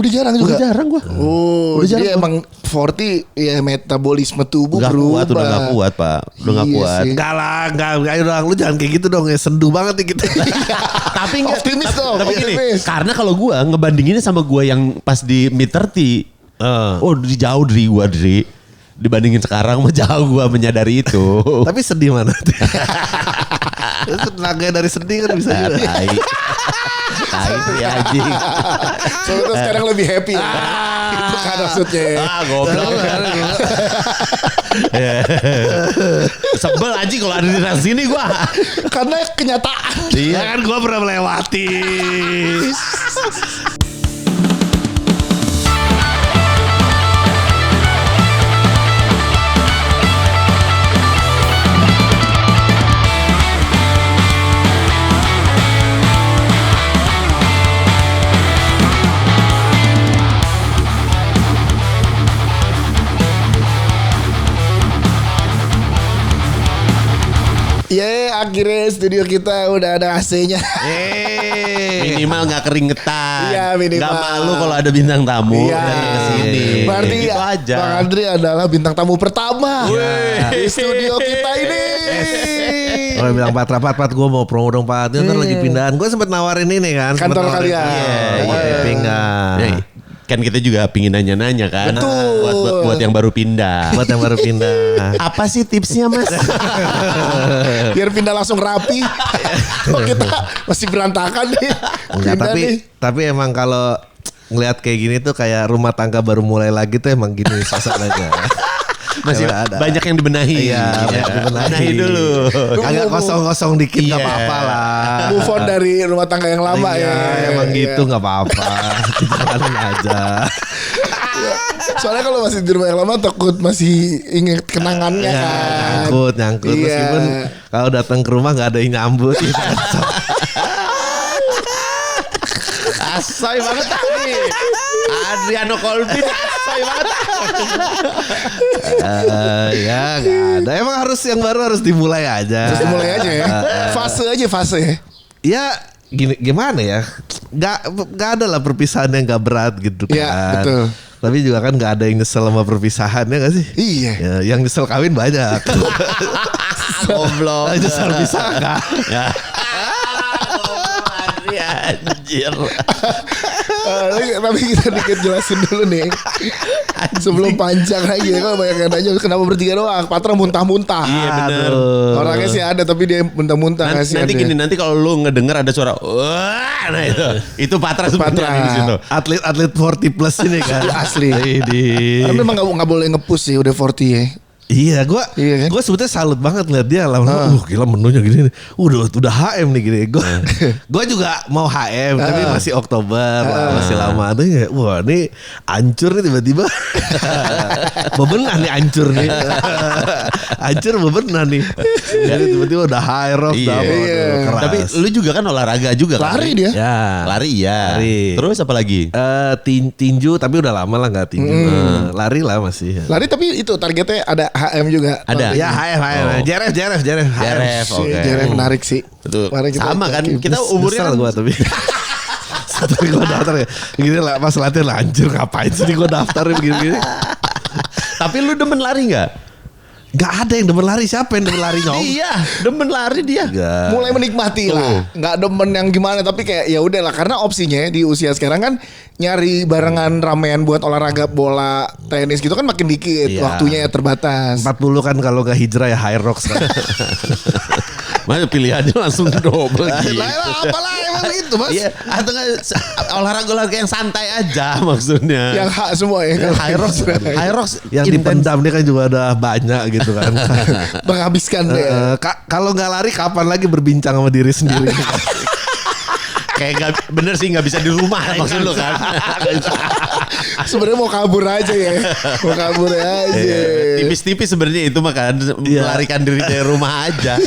Udah jarang juga. Udah jarang gua. Oh, Udah jadi jarang emang 40 ya metabolisme tubuh Udah berubah. gak kuat Pak. Udah gak Iya kuat. sih. Enggak lah, ayo dong, lu jangan kayak gitu dong, ya sendu banget nih kita. Tapi enggak. Optimis dong, Tapi gini, optimis. karena kalau gua ngebandinginnya sama gua yang pas di mid 30. Oh, jauh dari gua dibandingin sekarang mah jauh gua menyadari itu. Tapi sedih mana? Tenaga dari sedih kan bisa juga. Tai itu ya anjing. Soalnya tuh sekarang lebih happy. Itu kan maksudnya. Goblok. Sebel anjing kalau ada di sini gua. Karena kenyataan. Iya kan gue pernah melewati. Akhirnya studio kita udah ada AC-nya. Minimal gak keringetan. Iya, minimal. Gak malu kalau ada bintang tamu Iya. datang ke sini. Berarti gitu ya, aja. Bang Andri adalah bintang tamu pertama di studio kita ini. Orang bilang Pat, gue mau promo dong Pat. Ntar lagi pindahan. Gue sempet nawarin ini kan. Kantor kalian. Iya, pindah. Ya, kan kita juga pingin nanya-nanya kan. Betul. Buat yang baru pindah. Buat yang baru pindah. Apa sih tipsnya Mas? Biar pindah langsung rapi. Kok kita masih berantakan nih. Enggak, Pindah nih. tapi emang kalau ngelihat kayak gini tuh kayak rumah tangga baru mulai lagi tuh emang gini suasananya. Masih Emang ada. banyak yang dibenahi. Iya, banyak dibenahi. Benahi dulu. Agak kosong-kosong dikit Iya. gak apa-apa lah. Move on dari rumah tangga yang lama Iya, ya. emang Iya. gitu gak apa-apa. Jalanin aja. Soalnya kalau masih di rumah yang lama takut masih inget kenangannya Ya, kan. nyangkut. Iya. Meskipun kalau datang ke rumah gak ada yang nyambut. Gitu. Asoy banget tadi. Adriano Colby asoy banget. Ya gak ada. Emang harus yang baru harus dimulai aja. Terus mulai aja ya. Fase. Ya gimana ya? Gak ada lah perpisahan yang gak berat gitu kan. Iya, betul. Tapi juga kan gak ada yang nyesel sama perpisahan ya gak sih? Iya. Ya, yang nyesel kawin banyak. Goblok. Nyesel pisah kan? Ya. Anjir. Tapi kita dikit jelasin dulu nih. Sebelum panjang lagi. Kalau banyak yang nanya kenapa bertiga doang. Patra muntah-muntah. Iya bener. Orangnya sih ada tapi dia muntah-muntah. Nanti gini, nanti kalau lu ngedenger ada suara wah, nah itu Patra sebenarnya Patra. di situ. Atlet 40 plus ini kan. Asli. Ini. Tapi memang gak boleh nge-push sih udah 40 ya. Iya, Iya kan? gue sebetulnya salut banget ngeliat dia lah. Gila menunya gini. Udah HM nih gini. Gue juga mau HM, tapi masih Oktober, masih lama tuh ya. Wah, ini hancur nih tiba-tiba. Bebenan nih hancur nih. Hancur bebenan nih. Jadi tiba-tiba udah high rock, Iya. keras. Tapi lu juga kan olahraga juga kan? Lari dia. ya. Lari ya. Lari. Terus apa lagi? Tinju tapi udah lama lah nggak tinju. Lari lah masih. Lari tapi itu targetnya ada HM juga. Ada. Ya HM. JRF. JRF, oke. Jadi menarik sih. Betul. Kemarin kita Sama kan? cek. Kita umurnya kan gue tapi. Setelah gue daftar ya. Gini lah pas latihan lah, anjir ngapain sih gue daftar begini. Tapi lu demen lari nggak? Gak ada yang demen lari. Siapa yang demen lari nyong? Iya, demen lari dia. Gak. Mulai menikmati lah, nggak demen yang gimana tapi kayak ya udah lah karena opsinya di usia sekarang kan nyari barengan ramean buat olahraga bola tenis gitu kan makin dikit, Iya. waktunya ya terbatas. 40 kan kalau gak hijrah ya high rocks kan. Mana pilihannya langsung double gitu. Apalah emang gitu mas. Iya, atau nggak olahraga yang santai aja maksudnya. Yang hak semua ya. kalau High rocks, gitu. high rocks Yang dipendam dia kan juga udah banyak gitu kan. Menghabiskan deh. Kalau nggak lari kapan lagi berbincang sama diri sendiri? kayak gak, bener sih nggak bisa di rumah maksud lu kan. Sebenarnya mau kabur aja ya. Mau kabur aja. Tipis-tipis sebenarnya itu mah kan melarikan diri dari rumah aja.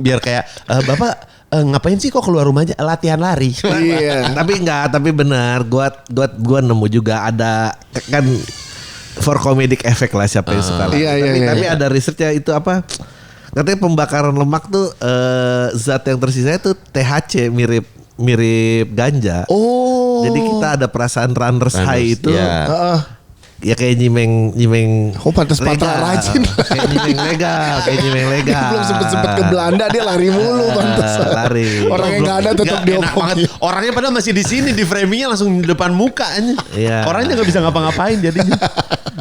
biar kayak Bapak ngapain sih kok keluar rumah aja latihan lari. Iya. tapi benar gua nemu juga ada kan for comedic effect lah siapa yang suka lah. Tapi ada risetnya itu apa? Katanya pembakaran lemak tuh zat yang tersisa itu THC mirip ganja. Oh. Jadi kita ada perasaan runners high itu. Ya. Heeh. Ya kayak nyimeng Oh pantas Patra rajin. Kayak nyimeng legal. Belum sempet ke Belanda dia lari mulu pantas. Lari. Orang yang nggak ada tetap Nggak, enak diomongin. banget. Orangnya padahal masih di sini, di framingnya langsung di depan mukanya. Iya. Orangnya nggak bisa ngapa-ngapain jadinya.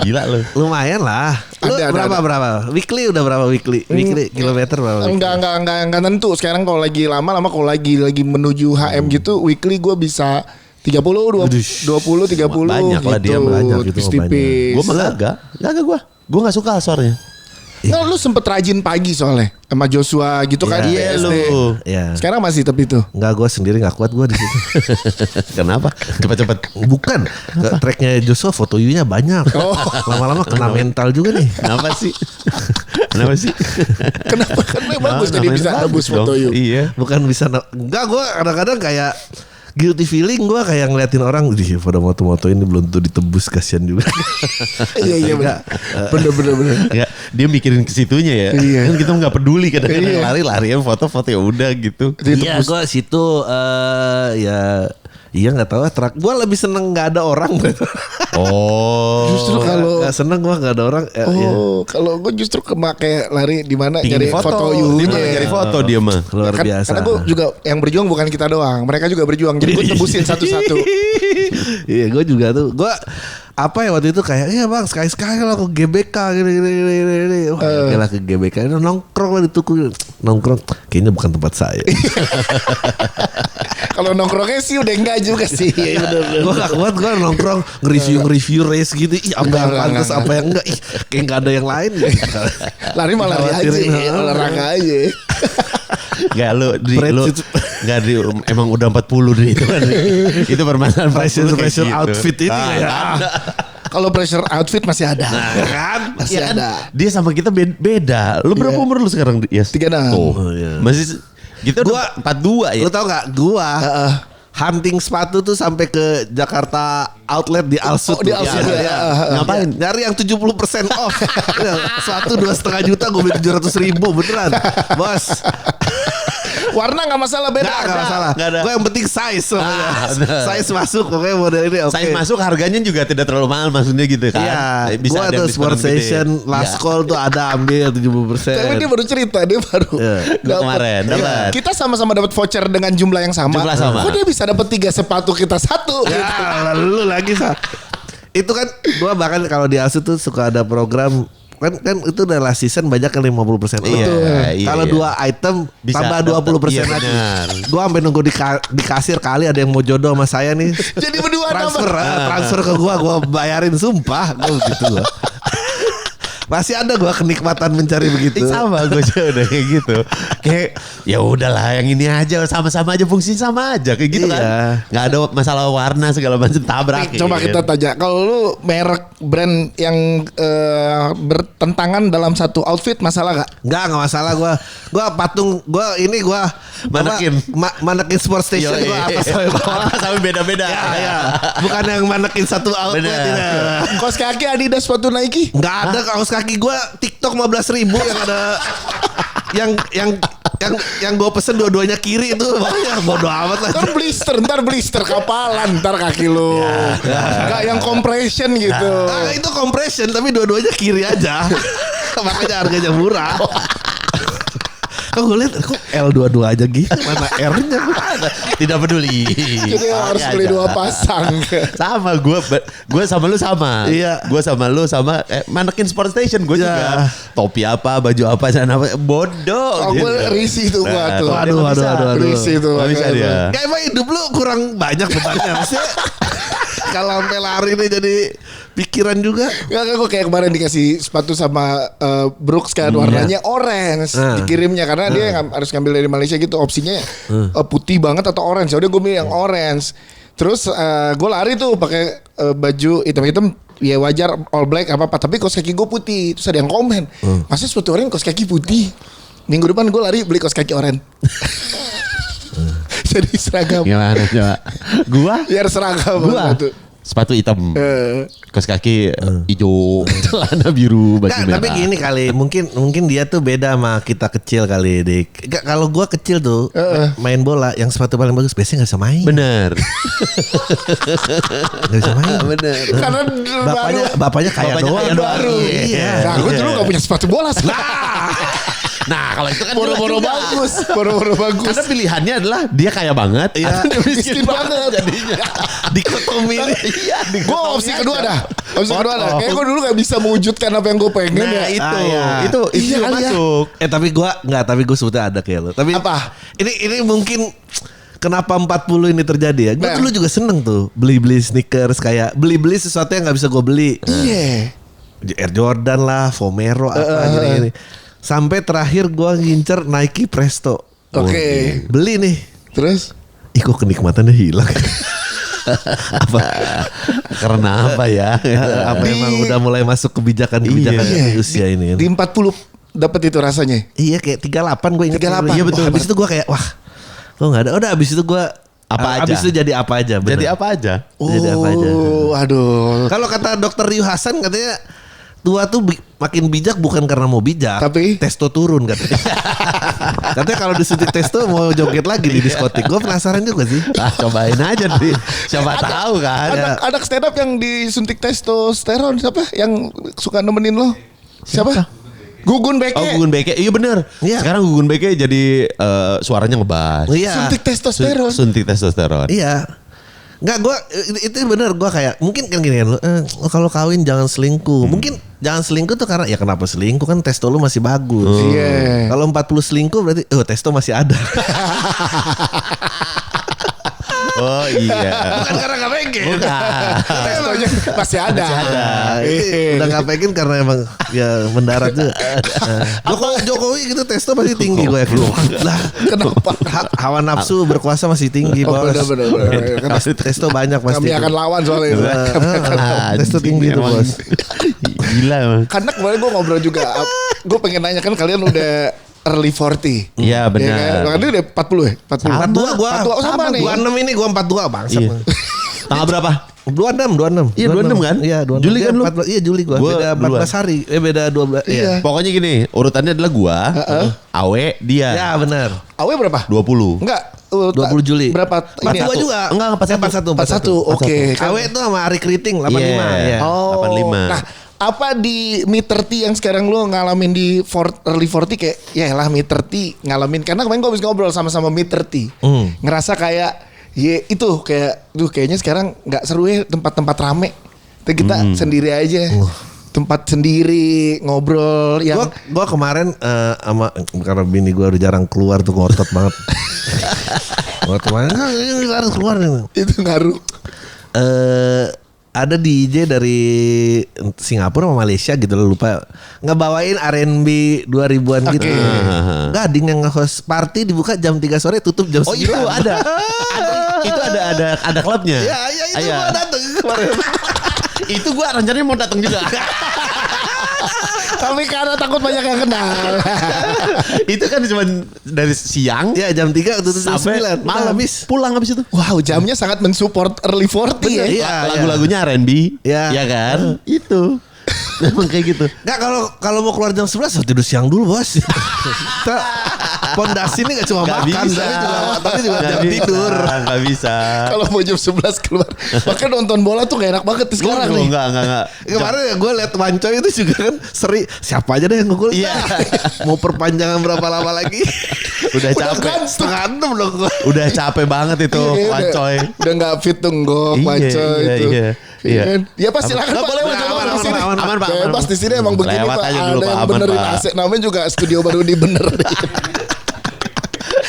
Gila lu. Lumayan lah. Lu Ada. berapa? Weekly udah berapa weekly? Weekly kilometer berapa? weekly? Enggak tentu. Sekarang kalau lagi lama kalau lagi menuju HM gitu, weekly gue bisa 30, 20, 30 Banyak lah dia, banyak gitu, tipis-tipis. Gue mah gak gak suka soalnya. Nah, lu sempet rajin pagi soalnya sama Joshua gitu kan di Iya, SD. lu. Iya. Sekarang masih tapi tuh. Enggak, gue sendiri nggak kuat gue di situ. Kenapa? Cepat-cepat. Bukan, tracknya Joshua foto you-nya banyak. Lama-lama kena mental juga nih. Kenapa sih? Kenapa sih? Kenapa kan bagus Nah, jadi namanya bisa bagus bagus foto dong. you. Iya. Bukan bisa, enggak gue kadang-kadang kayak guilty feeling gue kayak ngeliatin orang, pada moto-moto ini belum tuh ditebus, kasihan juga. Iya bener. Ya, dia mikirin ke situnya ya. Iya. Kan kita nggak peduli kadang-kadang Iya. lari-larian foto-foto ya udah gitu. Iya, gue situ iya nggak tahu track. Gue lebih seneng nggak ada orang. Oh. Justru kalau Nggak seneng gue nggak ada orang. kalau gue justru kayak lari di mana Pingin nyari foto you. Dia malah nyari foto dia mah. Luar biasa. Karena gue juga yang berjuang bukan kita doang, mereka juga berjuang. Jadi gue tebusin satu-satu. Iya, gue juga tuh. Gue apa ya waktu itu kayak, iya bang sekali lah ke GBK gini. Wah, lah ke GBK ini nongkrong lah di tuku. Nongkrong kayaknya bukan tempat saya. Kalau nongkrongnya sih udah enggak juga sih. Iya, bener. Gue gak kuat, gue nongkrong nge-review race gitu. Ih, apa yang pantas, apa yang enggak. Ih, kayak gak ada yang lain. Lari malah lari aja, Khawatirin, olahraga aja. Gak lu gak di emang udah 40 deh itu kan. Itu permasalahan Pressure outfit ini ya. Kalau pressure outfit masih ada. Kan? Masih Ya kan, ada. dia sama kita beda. Lu berapa Iya. umur lu sekarang? Yes. 36. Tuh. Oh, iya. Masih kita udah 42 ya. Lu tau gak, hunting sepatu tuh sampai ke Jakarta Outlet di Alsut. Oh, di Alsut ya. Ngapain? Nyari yang 70% off. Sepatu 2,5 juta, gue beli 700.000 beneran. Bos. Warna nggak masalah beda. Nggak masalah. Nggak ada. Gue yang penting size. bener. Size masuk pokoknya model ini oke. Size masuk harganya juga tidak terlalu mahal maksudnya gitu kan. Iya, Bisa gue ada tuh diskon Sport gede. Station Last Iya. Call tuh ada ambil 70%. Tapi dia baru cerita, dia baru Iya. Gua kemarin Iya. dapat. Kita sama-sama dapat voucher dengan jumlah yang sama. Jumlah sama. Kok dia bisa dapat 3 sepatu kita 1? Ya, lalu lagi itu kan gue bahkan kalau di Alsut tuh suka ada program kan itu udah last season banyak kan 50% off. Iya, Kalau iya. 2 item Bisa tambah dapat, 20% iya, lagi. benar. Gue sampai nunggu di kasir kali ada yang mau jodoh sama saya nih. Jadi berdua transfer ke gue bayarin sumpah gue gitu gua. Masih ada gue kenikmatan mencari begitu. Sama gue juga udah kayak gitu. Kayak ya udahlah yang ini aja sama-sama aja fungsinya sama aja kayak gitu Iya. kan. Nggak ada masalah warna segala macam tabrak. Coba gitu. kita tanya, kalau lu merek brand yang bertentangan dalam satu outfit masalah gak? Enggak masalah gue patung gue Manekin. manekin Sport Station gue atas sampai bawah. Atas sampai beda-beda. Ya. Bukan yang manekin satu outlet Bener. ini. Kaos kaki Adidas, sepatu Nike? Enggak ada kaos kaki gue TikTok 15.000 yang ada yang gue pesen dua-duanya kiri itu makanya bodo amat lah. Kan blister kapalan ntar kaki lu. Gak yang compression gitu. Nah, itu compression tapi dua-duanya kiri aja. Makanya harganya murah. Kok gue liat kok L22 aja gitu. Mana R-nya? Tidak peduli. Jadi harus beli 2 pasang. Sama gue sama lu sama. Iya. Gue sama lu sama manekin Sport Station gue Iya. juga. Topi apa, baju apa, dan apa bodoh. Oh, gue risih tuh gua tuh. Aduh. Risih tuh. Gak bisa dia. Kayak emang hidup lu kurang banyak bebannya. Maksudnya kalau sampai lari nih jadi pikiran juga. Gak, gue kayak kemarin dikasih sepatu sama Brooks kan warnanya orange dikirimnya karena dia harus ngambil dari Malaysia gitu opsinya putih banget atau orange. Udah gue milih yang orange. Terus gue lari tuh pakai baju hitam-hitam ya wajar all black apa tapi kaos kaki gue putih. Terus ada yang komen, masa sepatu orange kaos kaki putih? Minggu depan gue lari beli kaos kaki orange. Jadi seragam. Gimana coba? Gua Biar seragam Gua tuh. sepatu hitam, kaos kaki hijau, celana biru, baju Nggak, merah. tapi gini kali, mungkin dia tuh beda sama kita kecil kali, Dik. Nggak, kalau gua kecil tuh main bola, yang sepatu paling bagus biasanya nggak bisa main. Bener. Nggak bisa main. Bener. Karena Bapaknya kaya Bapaknya doang. kaya doang. baru. Iya. Nah, gue dulu gak punya sepatu bola. Nah kalau itu kan Boro-boro jelas juga. bagus, boro-boro bagus. Karena pilihannya adalah dia kaya banget, Iya. atau dia Miskin banget. jadinya. Dikotomi nih. Iya, Gue opsi kedua dah. Opsi kedua dah. Potong. Kayak gue dulu gak bisa mewujudkan apa yang gue pengen Nah ya. itu, iya. itu Iya juga kali ya. masuk. Tapi gue sebetulnya ada kayak lo. Tapi Apa? Ini mungkin kenapa 40 ini terjadi ya? Gue Nah. dulu juga seneng tuh beli sneakers, kayak beli sesuatu yang nggak bisa gue beli. Iya. Air Jordan lah, Vomero apa gini. Sampai terakhir gue ngincer Nike Presto. Oke. Beli nih. Terus? Ih kok kenikmatannya hilang. Apa? Karena apa ya? Apa emang udah mulai masuk kebijakan-kebijakan Iya. di usia ini? Di 40 dapat itu rasanya. Iya kayak 38 gue inget. 38. Iya betul. Wah, Habis itu gue kayak wah kok nggak ada. Udah habis itu gue Apa aja? Habis itu jadi apa aja. Bener. Jadi apa aja? Jadi apa aja. Oh, aduh. Kalau kata dokter Ryu Hasan katanya tua tuh makin bijak bukan karena mau bijak, Tapi? testo turun katanya. Katanya kalau disuntik testo mau joget lagi di diskotik. Gue penasaran juga sih. Ah, cobain aja nih. Siapa tahu kan. Ada stand up yang disuntik testosteron siapa? Yang suka nemenin lo? Siapa? Gugun Beke. Oh Gugun Beke, iya bener. Iya. Sekarang Gugun Beke jadi suaranya ngebass. Iya. Suntik testosteron. Suntik testosteron. Iya. Enggak, gue itu bener, gue kayak mungkin kan gini kan, kalau kawin jangan selingkuh. Mungkin jangan selingkuh tuh karena ya kenapa selingkuh kan testo lu masih bagus. Iya. Kalau 40 selingkuh berarti testo masih ada. Oh iya. Bukan karena gak pengen. Bukan. Testonya masih ada. Udah gak pengen karena emang ya mendarat juga. Jokowi gitu testo masih tinggi gue yakin. Lah Kenapa? hawa nafsu berkuasa masih tinggi Oh, bos. bener. Testo banyak pasti. Kami akan lawan soalnya itu. Testo tinggi tuh bos. Gila emang. Karena kemarin gue ngobrol juga, gue pengen nanya kan kalian udah early 40. Iya benar. Kan udah 40 ya? 40. 42 gua. 42 sama nih. 26 ini gua 42 bangsat. Iya. Tanggal berapa? 26. Iya, 26 kan? Iya 26. Juli kan lu? 14, iya Juli gua. Gua Beda 14 hari. Beda 12. Iya. Pokoknya gini, urutannya adalah gua, Awe, dia. Ya benar. Awe berapa? 20. Enggak. 20 Juli. Berapa? 42 juga. Enggak, 41. Oke. KW itu sama Ari Kriting 85 Iya. ya. Oh. 85. Nah, apa di mid 30 yang sekarang lo ngalamin di early 40 kayak ya lah mid 30 ngalamin, karena kemarin gue habis ngobrol sama mid 30 ngerasa kayak ya itu kayak kayaknya sekarang nggak seru ya tempat-tempat rame, kita sendiri aja tempat sendiri ngobrol yang Gua kemarin sama karena bini gua udah jarang keluar tuh ngotot banget. Gua kemarin harus keluar nih. itu ngaruh. Ada DJ dari Singapura sama Malaysia gitu loh, lupa ngebawain R&B 2000-an gitu. Gading yang nge-host party dibuka jam 3 sore tutup jam 9. Oh itu ada. Itu ada klubnya. Ya itu gua dateng kemarin. Itu gua rencananya mau datang juga. Tapi karena takut banyak yang kenal. Itu kan cuma dari siang Ya jam 3 tutup jam sampai 9. malam. Habis. Pulang habis itu. Wow, jamnya sangat mensupport early 40 ya. Iya. Lagu-lagunya R&B. Iya. Ya kan? Itu. Memang kayak gitu. Enggak, kalau mau keluar jam 11 harus tidur siang dulu, Bos. Pondasi ini gak cuma Gak makan, bisa. tapi juga Gak jam bisa. tidur. Gak bisa. Kalau mau jam 11 keluar. Makanya nonton bola tuh gak enak banget nih sekarang nih. Enggak. Kemarin ya gue liat Wancoy itu juga kan seri. Siapa aja deh yang ngegol. Iya. Mau perpanjangan berapa lama lagi? Udah Udah capek. kan Setengah 6 dong gue. Udah capek banget itu Iya, Wancoy. Udah gak fit tuh Nggok, Iya, Wancoy iya, itu. iya. Iya. Kan? Ya pas silakan Nggak, Pak boleh, lewat aman, coba aman, di sini. aman, aman, Pak, aman, Bebas aman. di sini emang begini Lewat Pak. aja dulu, Ada Pak, yang aman, benerin Pak. AC, namanya juga studio baru dibenerin.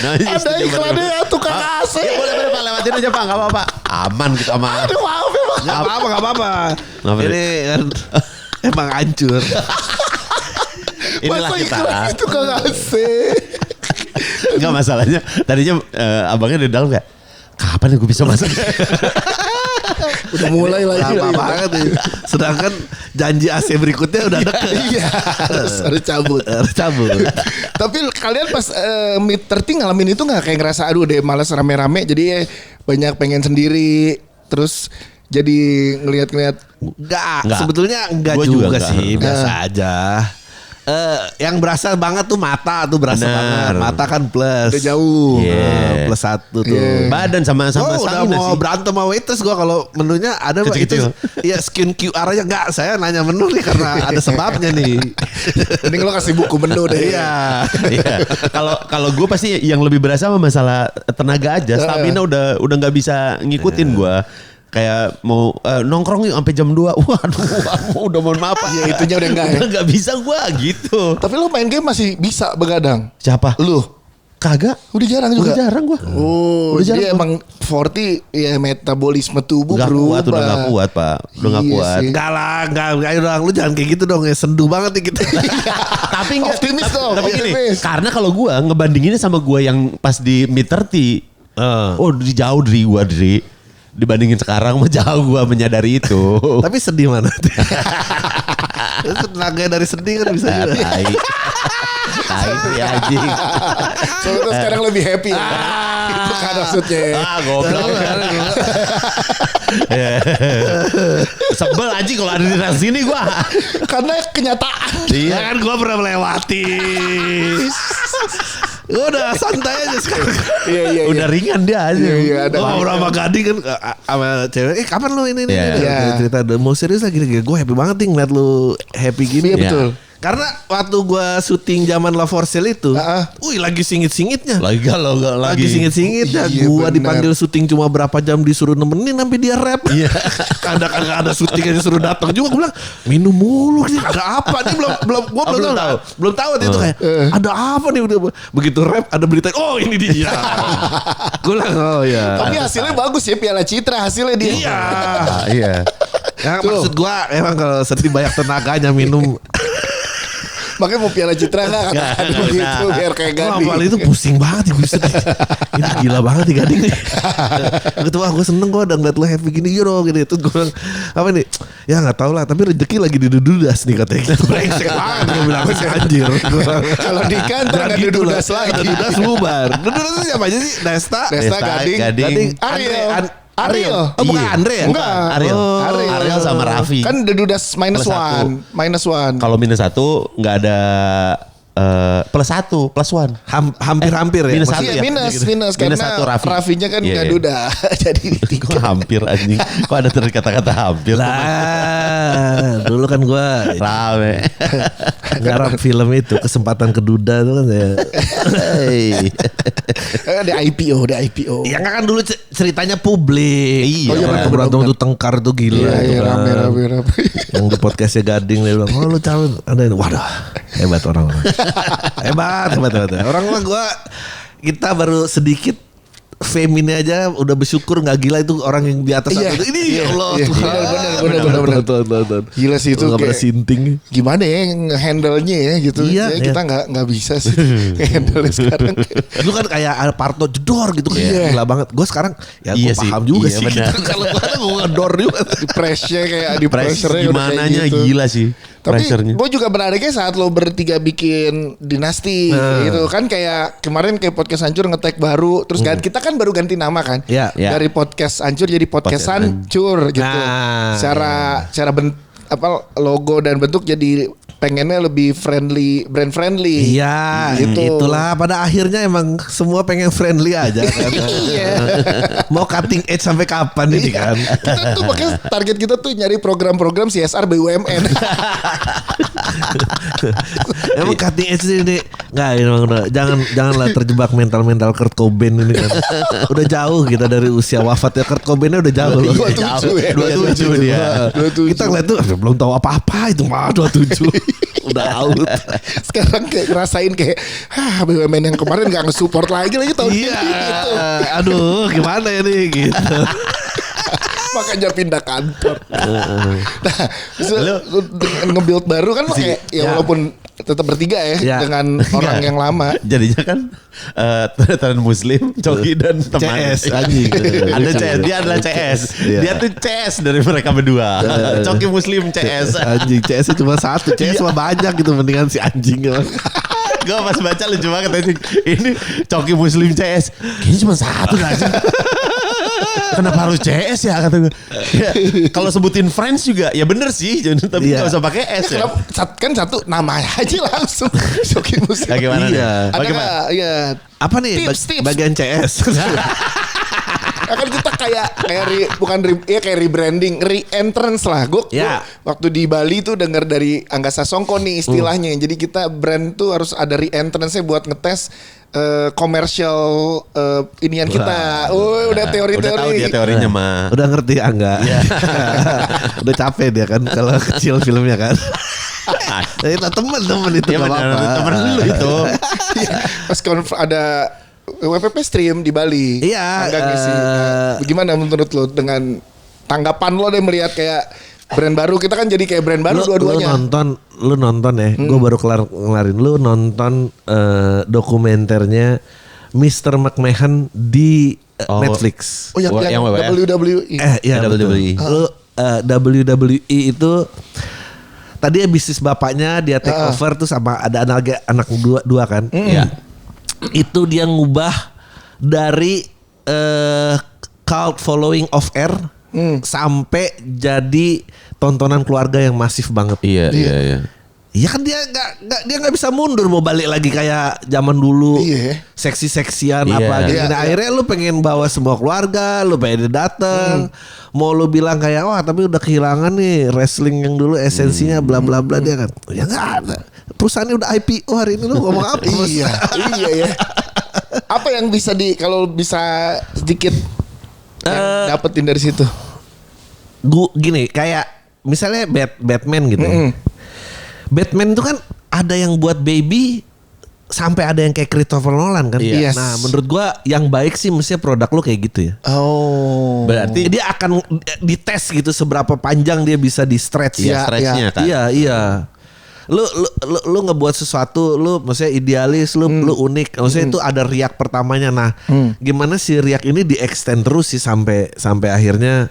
Nah, Ada iklannya ya tukang AC. Ya boleh Pak, lewatin aja Pak, enggak apa-apa. Aman gitu aman. Aduh maaf ya Pak. Gak apa-apa. Kenapa, Ini kan emang hancur. Inilah Masa kita. iklan tukang AC. Enggak masalahnya. Tadinya abangnya di dalam kayak kapan ya gue bisa masuk? Udah mulai lagi. Lama banget nih. Sedangkan janji AC berikutnya udah deket. Iya, harus cabut. Harus cabut. Tapi kalian pas mid 30 ngalamin itu nggak kayak ngerasa aduh deh malas rame-rame jadi banyak pengen sendiri terus jadi ngelihat-ngelihat. Enggak, Enggak. sebetulnya enggak Gua juga, juga enggak. sih, biasa aja. Yang berasa banget tuh mata tuh berasa Bener. banget. Mata kan plus. Udah jauh. Iya. Plus 1 tuh. Badan sama Gua udah stamina mau sih. berantem sama waitress gue kalau menunya ada Pak, itu Kecil-kecil. ya skin QR aja enggak, saya nanya menu nih karena ada sebabnya nih. Mending lo kasih buku menu deh. Iya. Iya. Kalau gue pasti yang lebih berasa sama masalah tenaga aja. Stamina udah nggak bisa ngikutin gue. Kayak mau nongkrong yuk sampai jam 2. Waduh, udah mohon maaf. Iya, itunya udah enggak ya. Udah nggak bisa gue gitu. Tapi lo main game masih bisa begadang. Siapa? Lu Kagak. udah jarang juga. Udah jarang gue. Oh, Udah jadi jarang emang 40 ya metabolisme tubuh Udah berubah. kuat, udah gak kuat pak. Udah gak Iya kuat. sih. Enggak lah, enggak dong, lu jangan kayak gitu dong, ya sendu banget nih kita. Tapi enggak. Optimis dong, Tapi gini, optimis. karena kalau gue ngebandinginnya sama gue yang pas di mid 30. Oh jauh dari gue dari. Dibandingin sekarang mah jauh gue menyadari itu. Tapi sedih mana? Tenaga dari sedih kan bisa juga. Tai. Tai itu ya anjing. Soalnya tuh sekarang lebih happy. Ya. Itu kan maksudnya. Goblok. Sebel anjing kalau ada di sini gue. Karena kenyataan. Iya kan gue pernah melewati. Udah santai aja sekarang. Iya. Udah ringan dia aja. Iya, ada. Oh, orang sama gading kan sama cewek. Kapan lu ini? Iya. Cerita mau serius lagi nih. Gue happy banget nih ngeliat lu happy gini. Iya betul. Karena waktu gue syuting zaman La For Sale itu, wih lagi singit-singitnya. Lagi galau Lagi singit-singitnya. Iya, Gua bener. dipanggil syuting cuma berapa jam disuruh nemenin sampai dia rap. Iya. Kadang ada syuting yang disuruh datang juga. Gue bilang minum mulu nih. Ada apa nih? Gua belum tahu. Belum tahu itu kayak ada apa nih? Udah begitu rap ada berita. Oh ini dia. Gue bilang oh ya. Tapi hasilnya bagus ya, Piala Citra hasilnya dia. Iya. Iya. Ya, Tuh. maksud gua emang kalau sedih banyak tenaganya minum. Makanya mau Piala Citra enggak katakan begitu biar kayak Gua Gading. apalagi itu pusing banget gue sedih. Ini gila banget nih Gading nih. Gitu wah gue seneng gue udah ngeliat lo happy gini Euro gini. Terus gue bilang apa nih? Ya gak tau lah tapi rezeki lagi di dudas nih katanya gitu. Brengsek banget gue bilang si anjir. Kalau di kantor nggak gitu dudas lagi. Ada dudas bubar. Dudas itu siapa aja sih? Desta. Desta, Gading. Ariel. Oh bukan Iya. Andre ya? Enggak. Ariel. Oh. Ariel sama Raffi. Kan The Dudas Plus satu. minus one. Kalau minus 1 nggak ada plus 1, plus 1. Hampir-hampir ya. minus Maksudnya- satu. Iya ya? minus karena satu Raffi. Raffinya kan Iya, nggak iya. duda. Jadi Kok hampir anjing. Kok ada terus kata-kata hampir. Lah, dulu kan gue Rame. garap film itu kesempatan keduda itu kan ya. Ada IPO. Ya kan dulu ceritanya publik. Iya. Oh iya, benar, Berantem benar. itu tengkar tuh gila. Iya, itu iya, kan. rame. Yang di podcastnya Gading dia bilang, oh lu calon ada ini. Waduh, hebat orang-orang. hebat. Orang mah kita baru sedikit fame ini aja udah bersyukur nggak gila itu orang yang di atas Iya. itu. Ini Iya, ya Allah iya, Tuhan. benar. Tuhan. Gila sih itu Nggak pernah kayak sinting. gimana ya handle-nya ya gitu. Iya, Ya, iya. kita nggak bisa sih handle sekarang. Dulu kan kayak ada Parto jedor gitu kan Iya. gila banget. Gue sekarang ya gue Iya sih, paham juga iya sih. benar. Gitu. Kalau gue ngedor juga. Di pressure kayak di pressure Gimananya gila sih. Tapi Pressure-nya. gue juga menariknya saat lo bertiga bikin dinasti gitu kan kayak kemarin kayak podcast hancur nge-tag baru terus kita kan baru ganti nama kan Iya. Iya. dari podcast hancur jadi podcast Podcast hancur gitu Nah, cara logo dan bentuk jadi pengennya lebih brand friendly. Iya, Gitu. itulah pada akhirnya emang semua pengen friendly aja kan. Iya. Mau cutting edge sampai kapan ini kan? Kita tuh makanya target kita tuh nyari program-program CSR BUMN. Emang cutting edge ini nggak emang udah janganlah terjebak mental Kurt Cobain ini kan. Udah jauh kita dari usia wafatnya Kurt Cobainnya udah jauh loh. 27 ya. 27 dia. 27. Kita ngeliat tuh belum tahu apa-apa itu mah 27. Udah out. Sekarang kayak ngerasain kayak BUMN yang kemarin gak nge-support lagi tahun ini Iya. gitu. Aduh, gimana ya nih gitu. Makanya pindah kantor. Nah, lu nge-build baru kan kayak ya walaupun tetap bertiga ya Ya. dengan orang yang lama. Jadinya kan tren Muslim, Coki dan teman. CS, anjing. Ada CS, dia adalah CS. Iya. Dia tuh CS dari mereka berdua. Coki Muslim CS. Anjing CS cuma satu, CS mah banyak gitu mendingan si anjing. Gue pas baca lucu banget anjing. Ini Coki Muslim CS. Kayaknya cuma satu anjing. Kenapa harus CS ya kata gue. Ya, kalau sebutin Friends juga ya bener sih, tapi nggak usah pakai S ya. Kan satu nama aja langsung. Shoki Muslim. Bagaimana? Iya. nih? Bagaimana? Iya. Apa nih Tips. bagian CS? Kan kita kayak rebranding, re-entrance lah. Gue waktu di Bali tuh denger dari Angga Sasongko nih istilahnya. Jadi kita brand tuh harus ada re-entrance-nya buat ngetes komersial inian kita. Udah teori-teori. Udah tahu dia teorinya mah. Udah ngerti enggak? Udah capek dia kan kalau kecil filmnya kan. Itu teman-teman itu ya, enggak apa-apa. Temen lu itu. Pas ada WPP Stream di Bali. Iya. Gimana menurut lo dengan tanggapan lo deh melihat kayak brand baru? Kita kan jadi kayak brand baru dua-duanya. Lu nonton ya. Gue baru ngelarin. Lu nonton dokumenternya Mr. McMahon di Netflix. Oh yang WWE. Iya WWE. Lu WWE itu tadi bisnis bapaknya dia take over tuh sama ada anak dua kan. Iya. Itu dia ngubah dari cult following of air sampai jadi tontonan keluarga yang masif banget. Iya. Iya kan dia nggak bisa mundur mau balik lagi kayak zaman dulu. Iya. Seksi-seksian Iya. apa gitu. Iya. Nah, akhirnya lu pengen bawa semua keluarga, lu pengen datang. Mau lu bilang kayak wah tapi udah kehilangan nih wrestling yang dulu esensinya bla bla bla dia kan. Ya enggak ada. Perusahaannya udah IPO hari ini lu ngomong apa? Iya ya. Apa yang bisa kalau bisa sedikit dapetin dari situ? Gini kayak misalnya Batman gitu. Batman itu kan ada yang buat baby sampai ada yang kayak Christopher Nolan kan. Yes. Nah, menurut gua yang baik sih mestinya produk lu kayak gitu ya. Oh. Berarti Dia akan dites gitu seberapa panjang dia bisa di stretch. ya stretchnya kan. Iya. Lu ngebuat sesuatu, lu maksudnya idealis, lu unik. Maksudnya itu ada riak pertamanya. Nah, gimana sih riak ini di extend terus sih sampai akhirnya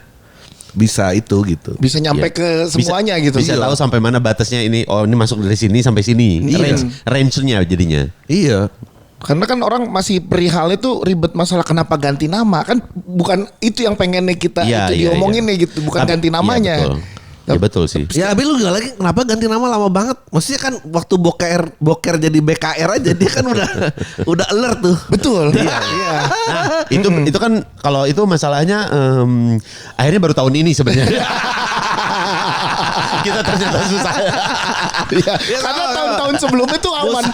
bisa itu gitu. Bisa nyampe ke semuanya gitu. Bisa tahu sampai mana batasnya ini. Oh, ini masuk dari sini sampai sini. Iya. Range-nya jadinya. Iya. Karena kan orang masih perihal itu ribet masalah kenapa ganti nama. Kan bukan itu yang pengennya kita diomongin nih gitu. Bukan ganti namanya. Ya betul sih. Ya tapi lu lagi kenapa ganti nama lama banget? Maksudnya kan waktu boker jadi BKR aja dia kan udah alert tuh. Betul. Iya. Nah, itu kan kalau itu masalahnya akhirnya baru tahun ini sebenarnya. Kita ternyata susah. Iya. Karena tahun-tahun sebelumnya tuh aman.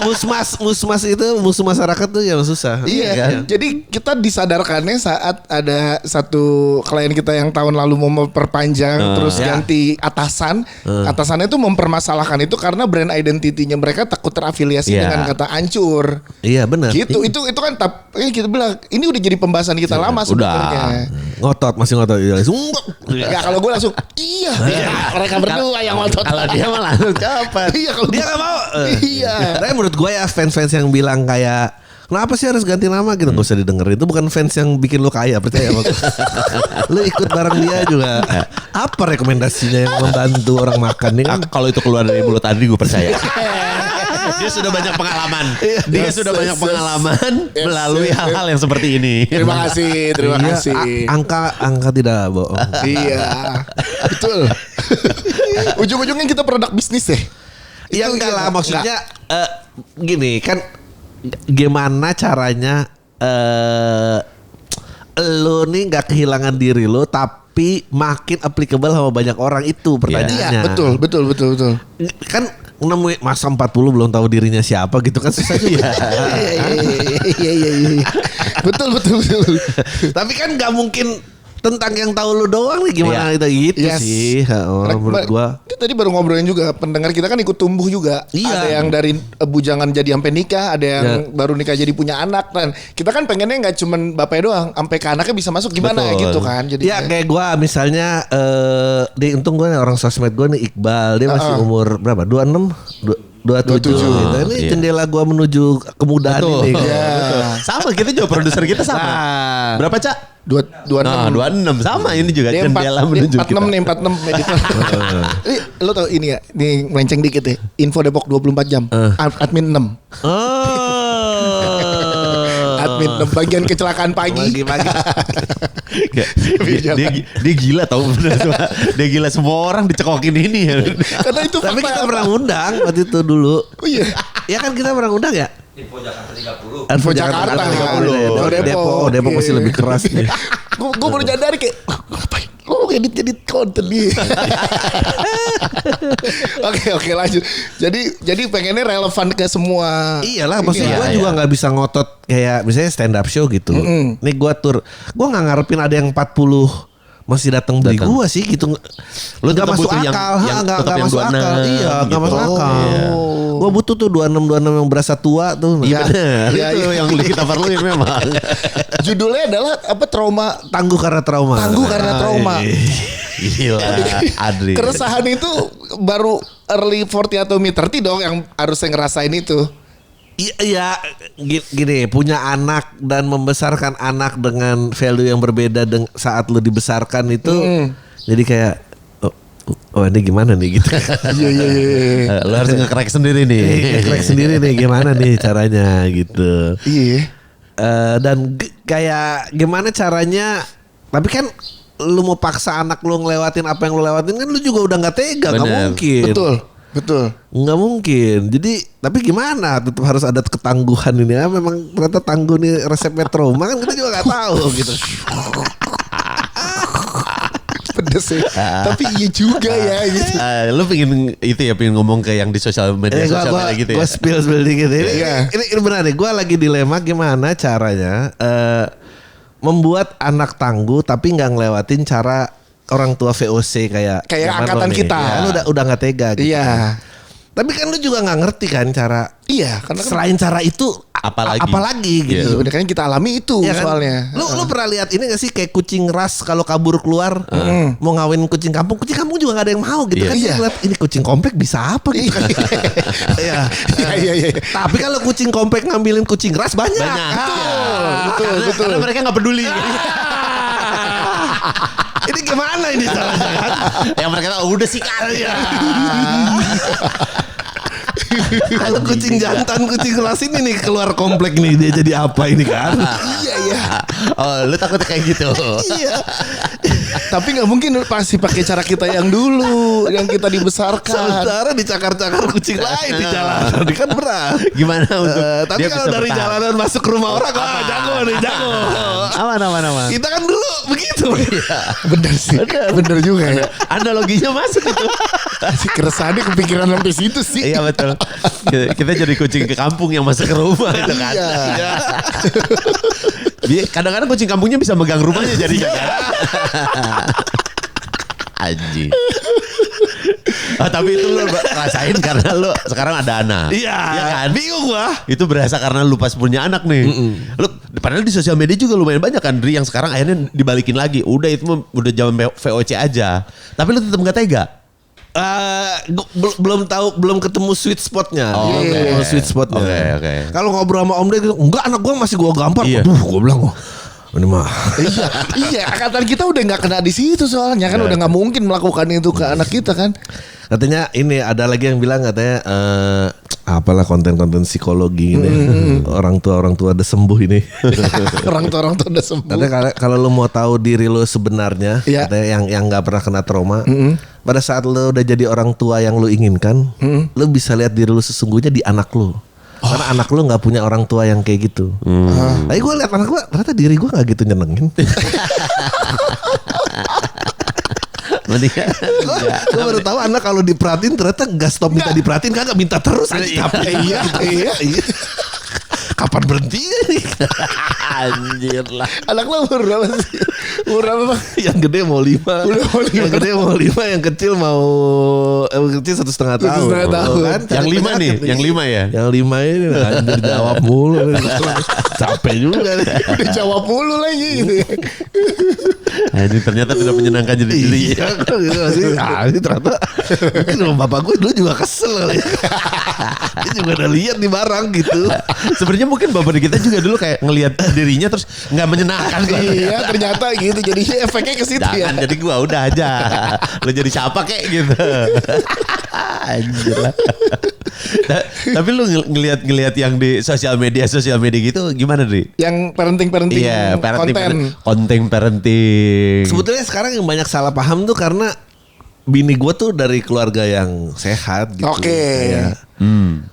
Musmas itu musuh masyarakat tuh yang susah. Iya kan? Jadi kita disadarkannya saat ada satu klien kita yang tahun lalu mau memperpanjang terus ganti atasan. Atasannya itu mempermasalahkan itu karena brand identity-nya mereka takut terafiliasi dengan kata hancur. Iya benar. Gitu. Itu kan kita bilang ini udah jadi pembahasan kita lama sebenarnya. Masih ngotot. Ya kalau gue langsung iya. Mereka berdua yang ngotot. Kalau dia malah langsung cepet. Iya kalau Dia gak mau. Iya. Tapi menurut gue ya fans-fans yang bilang kayak kenapa sih harus ganti nama gitu? Gak usah didengerin. Itu bukan fans yang bikin lo kaya, percaya. Lu ikut bareng dia juga. Apa rekomendasinya yang membantu orang makan nih kan? Kalau itu keluar dari mulut Adri gue percaya. Dia sudah banyak pengalaman. Dia sudah banyak pengalaman melalui hal-hal yang seperti ini. Terima kasih. Angka tidak bohong. Iya. Betul. Ujung-ujungnya kita produk bisnis ya. Ya enggak lah maksudnya gini kan gimana caranya lo nih nggak kehilangan diri lo tapi makin applicable sama banyak orang itu pertanyaannya. Iya, betul. Kan nemuin masa 40 belum tahu dirinya siapa gitu kan susah juga. Iya. Betul. Tapi kan nggak mungkin tentang yang tahu lu doang nih gimana itu gitu sih. Menurut gua. Kita tadi baru ngobrolin juga pendengar kita kan ikut tumbuh juga. Iya. Ada yang dari bujangan jadi sampai nikah, ada yang baru nikah jadi punya anak dan kita kan pengennya nggak cuman bapaknya doang, sampai ke anaknya bisa masuk gimana gitu kan. Jadi ya kayak gua misalnya untung gua nih orang sosmed gua nih Iqbal, dia masih umur berapa? 27 gitu. Ini jendela gua menuju kemudahan ini. Iya. Sama kita juga produser kita sama. Berapa Cak? 26 sama ini juga dia jendela menuju 46 kita. nih 46 editor. Lo tau ini ya, ini melenceng dikit ya. Info Depok 24 jam. Admin 6. Oh. Admin 6 bagian kecelakaan pagi. Dia gila tau bener. Dia gila, semua orang dicekokin ini ya. Karena itu Tapi fakta. kita pernah undang waktu itu dulu. Oh iya. Ya kan kita pernah undang ya? Info Jakarta 30. Info Jakarta 30. Oh, Depok masih Iya. lebih keras nih. Gue baru nyadar kayak ngapain? Lo edit konten nih. Oke lanjut. Jadi pengennya relevan ke semua. Iyalah, maksudnya Iya, gue juga nggak bisa ngotot kayak misalnya stand up show gitu. Nih gue tur, gue nggak ngarepin ada yang 40 masih datang beli gue sih gitu. Lu Nggak tetap masuk butuh yang akal, tetap nggak yang masuk 26 akal. Iya, nggak gitu. masuk akal. Iya. Gue butuh tuh 26 yang berasa tua tuh. Iya bener. Iya, Itu iya. yang kita perluin memang. Judulnya adalah apa? Trauma. Tangguh karena trauma. Tangguh karena trauma. Gila, Adri. Keresahan itu baru early 40 atau mid 30 dong yang harusnya ngerasain itu. Iya, gini, punya anak dan membesarkan anak dengan value yang berbeda saat lu dibesarkan itu, jadi kayak, oh ini gimana nih gitu. Iya. Lu harus nge-crack sendiri nih. Crack sendiri nih gimana nih caranya gitu. Iya. Dan kayak gimana caranya, tapi kan lu mau paksa anak lu ngelewatin apa yang lu lewatin kan lu juga udah nggak tega, nggak Bener. mungkin. Betul. Nggak mungkin. Jadi tapi gimana? Tetap harus ada ketangguhan ini. Ya, memang ternyata tangguh nih resepnya trauma kan kita juga nggak tahu gitu. Pedes ya. Tapi iya juga ya gitu. Lu pengen ngomong ke yang di sosial media gitu ya. Gue spill dikit ini. Iya. Ini benar nih. Gue lagi dilema gimana caranya membuat anak tangguh tapi nggak ngelewatin cara orang tua VOC kayak zaman angkatan lo nih. kita. Ya, lu udah nggak tega. Gitu. Iya. Tapi kan lu juga nggak ngerti kan cara. Iya, karena kan Selain cara itu Apalagi? gitu. sebenarnya kan kita alami itu Ya kan? soalnya. Lu pernah lihat ini gak sih kayak kucing ras kalau kabur keluar mau ngawin kucing kampung juga gak ada yang mau gitu Iya. kan. Iya. Dia ngeliat, ini kucing komplek bisa apa gitu kan. Iya. Iya. Tapi kalau kucing komplek ngambilin kucing ras banyak. Betul. Karena mereka nggak peduli. Ini gimana ini salahnya kan? Yang mereka tahu udah sih kan. Kalau kucing jantan, kucing ras ini nih keluar komplek nih dia jadi apa ini kan? Iya. Oh, lu takut kayak gitu. Iya. Tapi nggak mungkin pasti pakai cara kita yang dulu, yang kita dibesarkan. Sementara dicakar-cakar kucing lain di jalanan, ini kan berat. Gimana untuk Tapi dia kalau bisa dari bertahan? jalanan masuk ke rumah orang, wah jago nih, jago. Aman. Kita kan dulu begitu. Bener sih. Bener juga ya. Analoginya masuk itu. Si keresahannya kepikiran sampai situ sih. Iya betul. Kita jadi kucing ke kampung yang masuk ke rumah itu kan. Iya. Kadang-kadang kucing kampungnya bisa megang rumahnya jadinya kan. Anjing. Tapi itu lu rasain karena lu sekarang ada anak. Iya kan? Bingung gua. Itu berasa karena lu pas punya anak nih. Lu padahal di sosial media juga lumayan banyak kan Dri yang sekarang akhirnya dibalikin lagi. Udah itu udah zaman VOC aja. Tapi lu tetap gak tega. Belum ketemu sweet spotnya. Oh, Belum oke. ketemu sweet spotnya. Oke. Kalau ngobrol sama Om Dek, enggak anak gua masih gua gampar. Iya. Aduh, gua bilang ini mah. Iya, angkatan kita udah nggak kena di situ soalnya kan udah nggak mungkin melakukan itu ke anak kita kan. Katanya ini ada lagi yang bilang katanya apalah konten-konten psikologi ini. Orang tua udah sembuh ini. Orang tua udah sembuh. Katanya kalau lu mau tahu diri lu sebenarnya, Iya. katanya yang nggak pernah kena trauma, pada saat lu udah jadi orang tua yang lu inginkan, lu bisa lihat diri lu sesungguhnya di anak lu. Karena anak lu nggak punya orang tua yang kayak gitu. Tapi gue lihat anak gue, ternyata diri gue nggak gitu nyenengin. Gue baru tahu anak kalau diperhatiin ternyata nggak stop minta diperhatiin, kagak minta terus. Iya. Kapan berhenti nih? Anjir lah. Anak lo umur berapa sih? Umur berapa Bang? Yang gede mau 5. Udah mau 5. Yang gede mau 5, yang kecil mau kecil 1,5 tahun. 1,5 tahun. Kan? Yang 5 nih, yang 5 ya. Yang 5 ini anjir jawab mulu. Capek juga nih. Udah jawab mulu lagi gitu ya. Ini ternyata tidak menyenangkan jadi diri. Iya, kan gitu sih. Ini ternyata mungkin sama bapak gue dulu juga kesel kali. Dia juga udah lihat di barang gitu. Sebenarnya mungkin bapak kita juga dulu kayak ngelihat dirinya terus nggak menyenangkan. Iya, ternyata gitu. Jadinya efeknya ke situ ya. Jangan jadi gua udah aja. Lo jadi siapa kek gitu. Anjir lah. Tapi lu ngelihat yang di sosial media gitu gimana, Dri? Yang parenting Iya, konten parenting. Sebetulnya sekarang yang banyak salah paham tuh karena bini gue tuh dari keluarga yang sehat gitu. Oke. Kayak,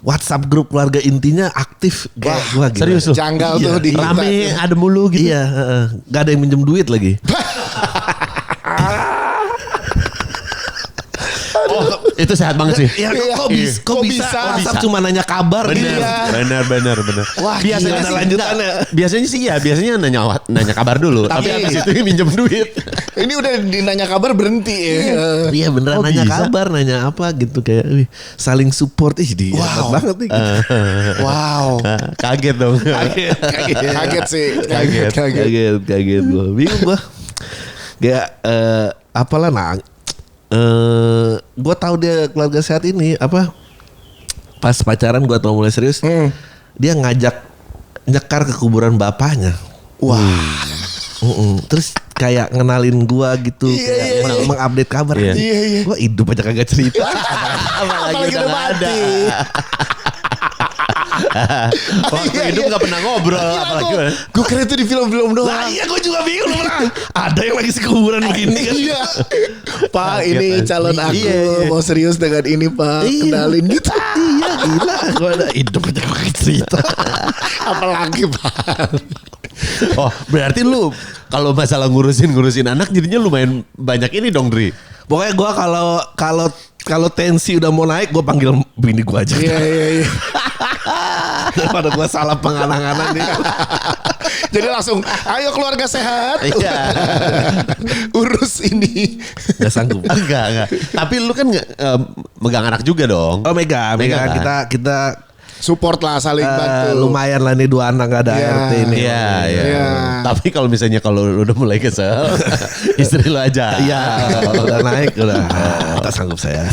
WhatsApp grup keluarga intinya aktif kayak gue gitu. Serius lu? Janggal tuh di kita. Rame ada mulu gitu. Iya, gak ada yang minjem duit lagi. Oh, itu sehat banget sih. Ya, Iya. kok bisa WhatsApp cuma nanya kabar gitu. Benar. Wah, Biasanya gila, sih lanjutannya. Biasanya sih ya, biasanya nanya kabar dulu. Tapi habis itu minjem duit. Ini udah dinanya kabar berhenti ya. Iya beneran Oh, nanya bisa? kabar, nanya apa gitu kayak wih, saling support dia hebat banget nih. Gitu. Wow. Kaget dong. Kaget sih. Kaget. Kaget gue. Bingung gue. Kayak apalah gue tahu dia keluarga sehat ini apa pas pacaran gue tau mulai serius dia ngajak nyekar ke kuburan bapaknya. Wah. Terus kayak ngenalin gue gitu, kayak mengupdate kabar. Iya. Gue hidup aja kagak cerita. Apalagi udah mati. Waktu hidup gak pernah ngobrol. Apalagi Gue kira itu di film-film doang. Lah iya gue juga bingung pernah. Ada yang lagi sekuburan begini kan. Iya. Pak, ini calon aku Iya. mau serius dengan ini, Pak. Iya. Kenalin gitu. Iya gila. Gue ada hidup aja kagak cerita. Apalagi, Pak. Oh, berarti lu kalau masalah ngurusin anak jadinya lumayan banyak ini dong, Dri. Pokoknya gue kalau tensi udah mau naik gue panggil bini gue aja. Iya. Daripada gue salah penganan-anan nih. Jadi langsung, ayo keluarga sehat. Iya. Urus ini. Gak sanggup. Enggak. Tapi lu kan megang anak juga dong. Oh Mega kan? kita Support lah, saling bantu. lumayan lah nih 2 anak gak ada Iya. ART ini. Iya. Tapi kalau misalnya kalau lu udah mulai kesel, istri lu aja. Iya, udah naik udah. Tak sanggup saya.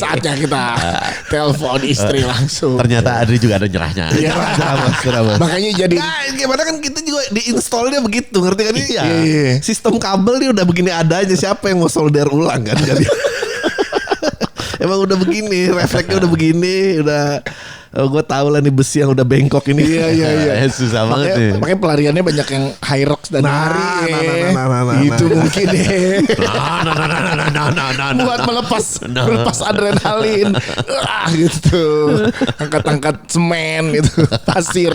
Saatnya kita telepon istri langsung. Ternyata Adri juga ada nyerahnya. Iya. Sudah. Makanya jadi Nah, gimana kan kita juga diinstalnya begitu, ngerti kan? Iya. Sistem kabel nih udah begini adanya, siapa yang mau solder ulang kan? Emang udah begini, refleksnya udah begini, udah gue tahu lah nih besi yang udah bengkok ini. Iya. Susah banget nih. Makanya pelariannya banyak yang high rocks dan hari. Itu nah. mungkin deh. Nah. Buat melepas adrenalin. Gitu. Angkat-angkat semen itu, pasir.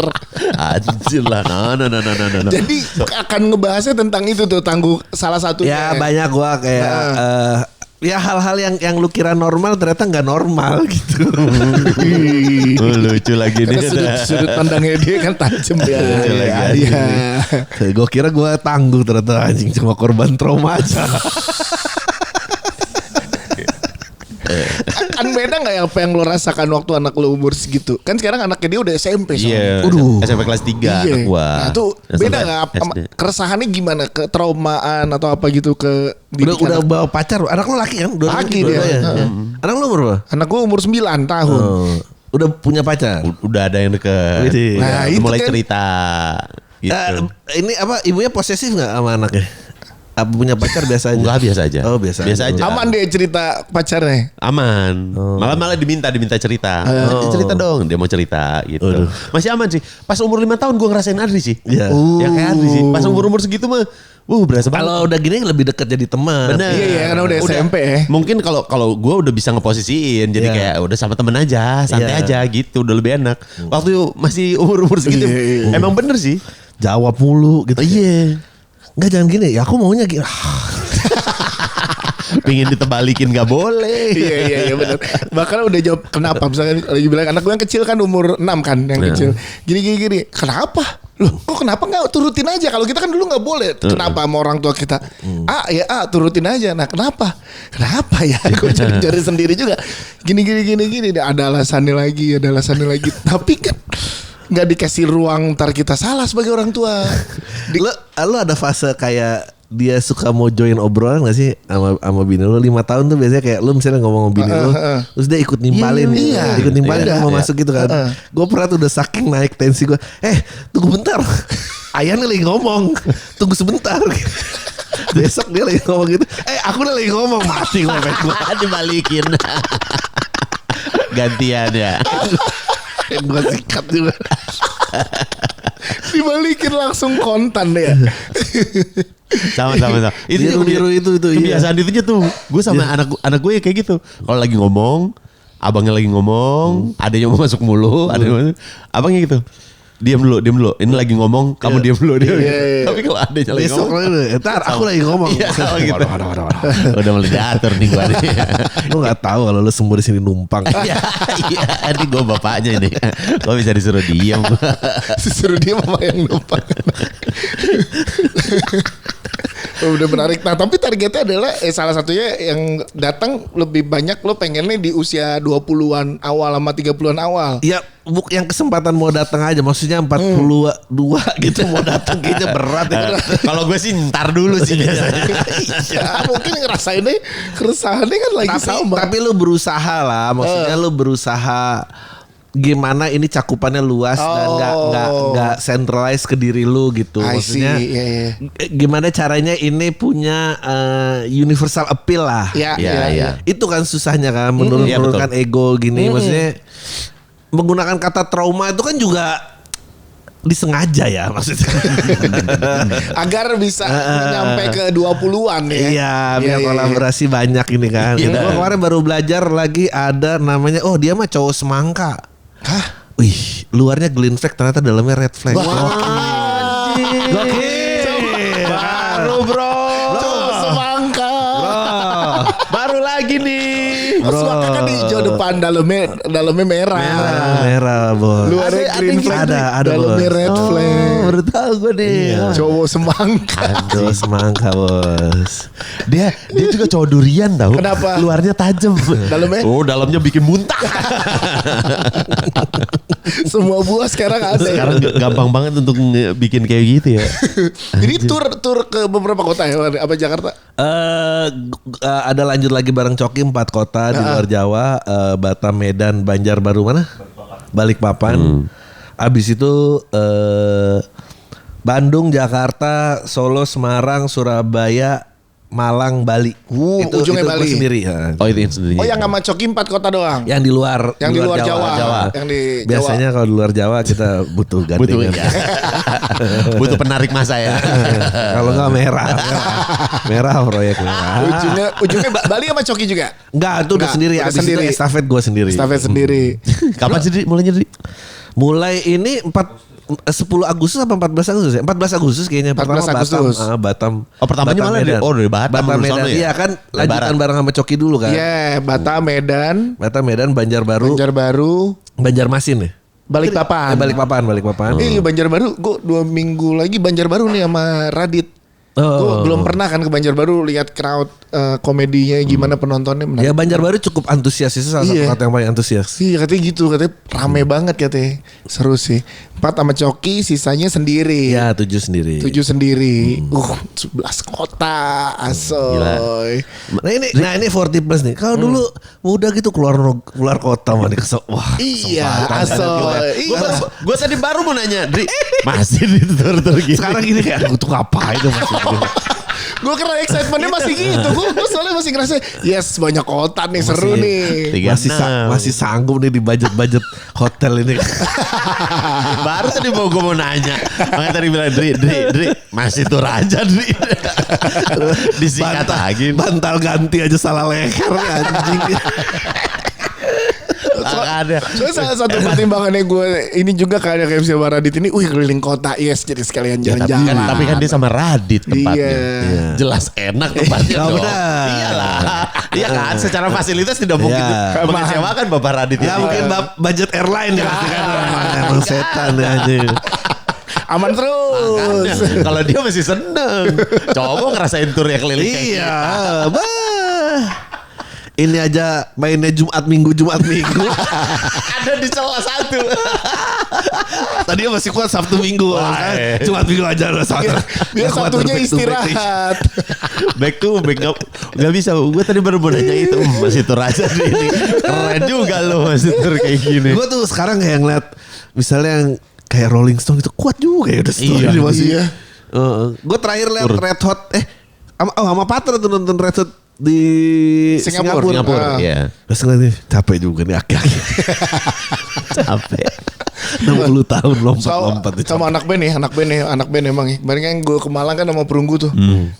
Anjir lah. Nah. Jadi akan ngebahasnya tentang itu tuh, salah satunya. Ya banyak gue kayak ya hal-hal yang lu kira normal ternyata nggak normal gitu. Lucu lagi nih. Karena sudut pandangnya dia kan tajam ya. Lucu lagi. Iya. Gue kira gue tangguh ternyata anjing cuma korban trauma aja. Kan beda gak ya apa yang lo rasakan waktu anak lo umur segitu? Kan sekarang anaknya dia udah SMP Iya. Waduh. SMP kelas 3 anak gua. Nah itu beda gak? Keresahannya gimana? Ketraumaan atau apa gitu ke didik Udah anak? bawa pacar. Anak lo laki kan? Laki dia. Ya. Anak lo umur berapa? Anak gue umur 9 tahun. Udah punya pacar. Udah ada yang deket. Widih. Nah, itu mulai kan. cerita. Gitu. Ini apa ibunya posesif nggak sama anaknya? Apa punya pacar biasa aja? Enggak, biasa aja. Oh, biasa aja. Aman deh cerita pacarnya. Aman. Malah diminta cerita. Cerita dong, dia mau cerita gitu. Masih aman sih. Pas umur 5 tahun gue ngerasain Adri sih. Iya. Ya kayak Adri sih. Pas umur segitu mah berasa banget. Kalau udah gini lebih dekat jadi teman. Bener. Iya, karena udah SMP ya. Mungkin kalau gue udah bisa ngeposisiin, jadi Iya. kayak udah sama temen aja, santai Iya. aja gitu, udah lebih enak. Waktu masih umur segitu, Iya. emang bener sih. Jawab mulu gitu. Iya. Enggak jangan gini. Ya aku maunya gini. Pingin ditebalikin gak boleh. Iya benar. Bahkan udah jawab kenapa. Misalkan lagi bilang anak gue yang kecil kan umur 6 kan yang kecil. Gini. Kenapa? Loh kok kenapa gak turutin aja? Kalau kita kan dulu gak boleh. Kenapa sama orang tua kita? Turutin aja. Nah kenapa? Kenapa ya? Gue cari sendiri juga. Gini. Ada alasannya lagi. Tapi kan gak dikasih ruang ntar kita salah sebagai orang tua. Lo ada fase kayak dia suka mau join obrolan gak sih sama bini lo 5 tahun tuh biasanya kayak lo misalnya ngomong sama bini lo terus dia ikut nimpalin ikut nimpalin mau masuk gitu kan. Gue pernah tuh udah saking naik tensi gue tunggu bentar ayahnya lagi ngomong tunggu sebentar. Besok dia lagi ngomong gitu aku udah lagi ngomong mati gue Dibalikin. Gantian ya. Gue sikat juga. Dibalikin langsung kontan ya. Sama. Niru itu kebiasaan itunya tuh. Gue sama anak gue kayak gitu. Kalau lagi ngomong, abangnya lagi ngomong, adanya mau masuk mulu, adanya abangnya gitu. Diam dulu. Ini lagi ngomong, kamu diam dulu. Tapi kalau adanya lagi besok ngomong, ntar aku lagi ngomong. Iya, gitu. Waduh. Udah mulai diatur nih gue. Lu nggak tahu kalau lu semua di sini numpang. Iya, ini gue bapaknya ini. Gue bisa disuruh diam. Disuruh dia mama yang lupa. Udah menarik. Nah tapi targetnya adalah salah satunya yang datang lebih banyak lo pengennya di usia 20-an awal sama 30-an awal. Ya yang kesempatan mau datang aja. Maksudnya 42 gitu mau datang kayaknya berat ya. Kalau gue sih ntar dulu sih biasanya. Iya, mungkin ngerasainnya keresahannya kan lagi sama. Tapi lu berusaha lah. Maksudnya lu berusaha gimana ini cakupannya luas dan nggak centralize ke diri lu gitu. Maksudnya gimana caranya ini punya universal appeal lah. Iya. Itu kan susahnya kan menurunkan ego gini. Maksudnya menggunakan kata trauma itu kan juga disengaja ya maksudnya. Agar bisa nyampe ke 20-an ya. Iya, biar kolaborasi banyak ini kan. Gua kemarin baru belajar lagi ada namanya dia mah cowok semangka. Hah? Wih, luarnya green flag ternyata dalamnya red flag. Gokil. Baru bro. Cowok semangka. Baru lagi nih. Semangka kan hijau depan, dalamnya merah. Merah, bos. Luarnya green flag. Ada dalamnya bos. red flag. Baru tahu gue nih. Cowok semangka. Aduh, semangka, bos. Dia juga cowok durian tau. Kenapa? Luarnya tajam. Dalamnya? Oh, dalamnya bikin muntah. Semua buah sekarang ada. Sekarang gampang banget untuk bikin kayak gitu ya. Jadi tur ke beberapa kota ya, apa Jakarta? Ada lanjut lagi bareng Coki 4 kota di luar Jawa, Batam, Medan, Banjarbaru mana? Balikpapan. Abis itu Bandung, Jakarta, Solo, Semarang, Surabaya, Malang, Bali. Itu ujungnya gua Bali. sendiri. Ya. Oh itu sendiri. Oh yang sama Coki 4 kota doang. Yang di luar, Yang di luar Jawa. Yang di Biasanya kalau di luar Jawa kita butuh gandengan. Butuh penarik masa ya. Kalau nggak merah proyek merah. Ujungnya Bali sama Coki juga. Enggak, itu udah sendiri. udah Abis sendiri. itu estafet gue sendiri. Estafet sendiri. Kapan sih mulainya Dri? Mulai ini 10 Agustus apa 14 Agustus ya? 14 Agustus kayaknya. 14 Pertama Agustus. Batam. Oh pertamanya malah Medan. dari Batam. Batam Medan. Ya? Iya kan lanjutan bareng sama Coki dulu kan. Iya, Batam, Medan, Banjarbaru, Banjarmasin ya. Balikpapan. Balikpapan. Iya Banjarbaru, gue 2 minggu lagi Banjarbaru nih sama Radit. Oh. Gue belum pernah kan ke Banjarbaru lihat crowd komedinya gimana penontonnya. Menarik. Ya Banjarbaru cukup antusias, itu salah satu kota yang paling antusias. Iya katanya gitu, katanya rame banget katanya. Seru sih. 4 sama Coki, sisanya sendiri. Ya 7 sendiri. 7 sendiri. 11 kota asoy. Nah ini 40 plus nih. Kalau dulu muda gitu keluar kota mah wah. Iya asoy. Gue tadi baru mau nanya, Dri. Masih di tur-tur gitu. Sekarang gini kayak aduh tuh ngapain tuh masih Gue kira excitementnya masih gitu. Gue soalnya masih ngerasa yes banyak kota nih, seru nih. masih sanggup nih di budget hotel ini. Baru tadi gue mau nanya. Makanya tadi bilang Dri masih tur aja Dri. Disingkat lagi. Bantal ganti aja salah leher anjing. Soalnya salah satu pertimbangannya gue ini juga kayak MC sama Radit ini, keliling kota, yes jadi sekalian jalan-jalan. Tapi kan dia sama Radit tempatnya. Iya. Jelas enak tempatnya dong. Iyalah. Iya kan, secara fasilitas tidak mungkin mengecewakan Bapak Radit. Ya mungkin budget airline ya. Emang setan ya anjing. Aman terus. Kalau dia masih seneng. Coba ngerasain tur ya keliling kayak gitu. Iya, ini aja mainnya Jumat Minggu. Ada di salah satu. Tadi masih kuat Sabtu Minggu. Jumat Minggu aja udah Sabtu. Biar Sabtunya istirahat. Back to back gak bisa. Gue tadi baru mau nanya itu. Masih tur aja ini. Keren juga lo masih tur kayak gini. Gue tuh sekarang kayak ngeliat misalnya yang kayak Rolling Stone itu kuat juga ya udah story masih. Gue terakhir lihat Red Hot sama Patra tuh nonton Red Hot di Singapura. Singapura, iya. Terus ngeliat capek juga nih aki-aki. Capek. 60 tahun lompat-lompat. Sama anak band emang. Kemarin kan gue ke Malang kan sama perunggu tuh.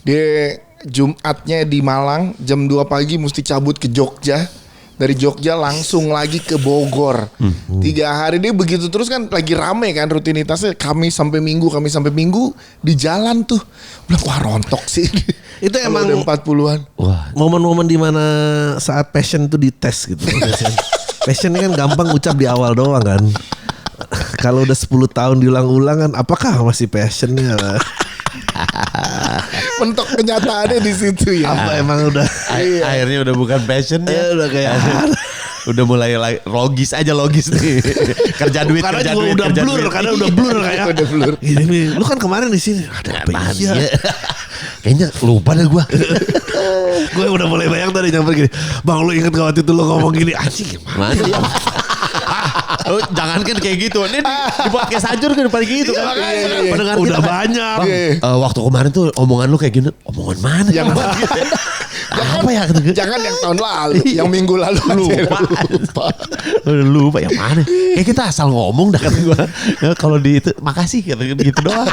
Dia Jumatnya di Malang jam 2 pagi mesti cabut ke Jogja. Dari Jogja langsung lagi ke Bogor. 3 hari dia begitu terus kan lagi rame kan rutinitasnya Kamis sampai Minggu di jalan tuh. Bilang wah rontok sih. Itu Kalau emang udah 40-an. Wah, momen-momen dimana saat passion itu dites gitu. Passion ini kan gampang ucap di awal doang kan. Kalau udah 10 tahun diulang-ulang kan apakah masih passionnya? Mentok kenyataannya di situ ya. Apa emang udah akhirnya udah bukan passionnya. udah kayak Udah mulai logis nih. Kerja duit, karena kerja juga duit, udah kerja blur, duit. karena udah blur kayak. Udah blur. Ini lu kan kemarin di sini ada apa Iya. ya? Kayaknya lupa dah gue. Gue udah mulai bayang tadi nyamper gini. Bang lu inget waktu itu lu ngomong gini anjing gimana? Mana ya? Oh, jangan kan kayak gitu. Ini di podcast Ajur kan paling gitu kan. Iya. Pendengar Udah kita kan, banyak. Bang, waktu kemarin tuh omongan lu kayak gini. Omongan mana? Yang Bang? Apa ya? Jangan yang tahun lalu, yang minggu lalu Lupa. Udah lupa yang mana? Kayak kita asal ngomong dah kata gue. Kalau di itu makasih kata gitu doang.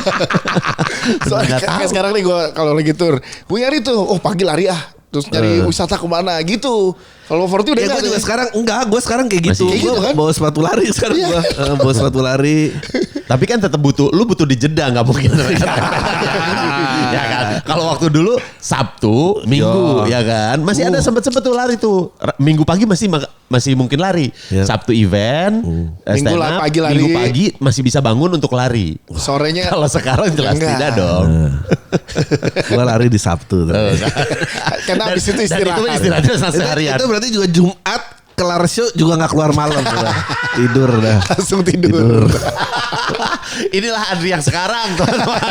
Soalnya Nggak tahu. kayak sekarang nih gue kalau lagi tur, gue nyari tuh, oh pagi lari terus nyari wisata kemana gitu. Kalau 40 udah Ya enggak gue juga tuh. sekarang gue sekarang kayak gitu. Masih kayak Gue gitu kan? bawa sepatu lari sekarang Iya. gue. Bawa sepatu lari. Tapi kan tetap lu butuh dijeda nggak mungkin. Ya kan. Kalau waktu dulu Sabtu, Minggu ya kan. Masih ada sempet tuh lari tuh. Minggu pagi masih mungkin lari. Ya. Sabtu event, Minggu stand up, pagi lari. Minggu pagi masih bisa bangun untuk lari. Sorenya Kalau sekarang jelas enggak. tidak dong. Gue lari di Sabtu. karena habis itu Dan itu istirahat. istirahatnya seharian. Itu berarti juga Jumat kelar show juga nggak keluar malam udah. Tidur dah. Langsung tidur. Inilah Adri yang sekarang teman-teman.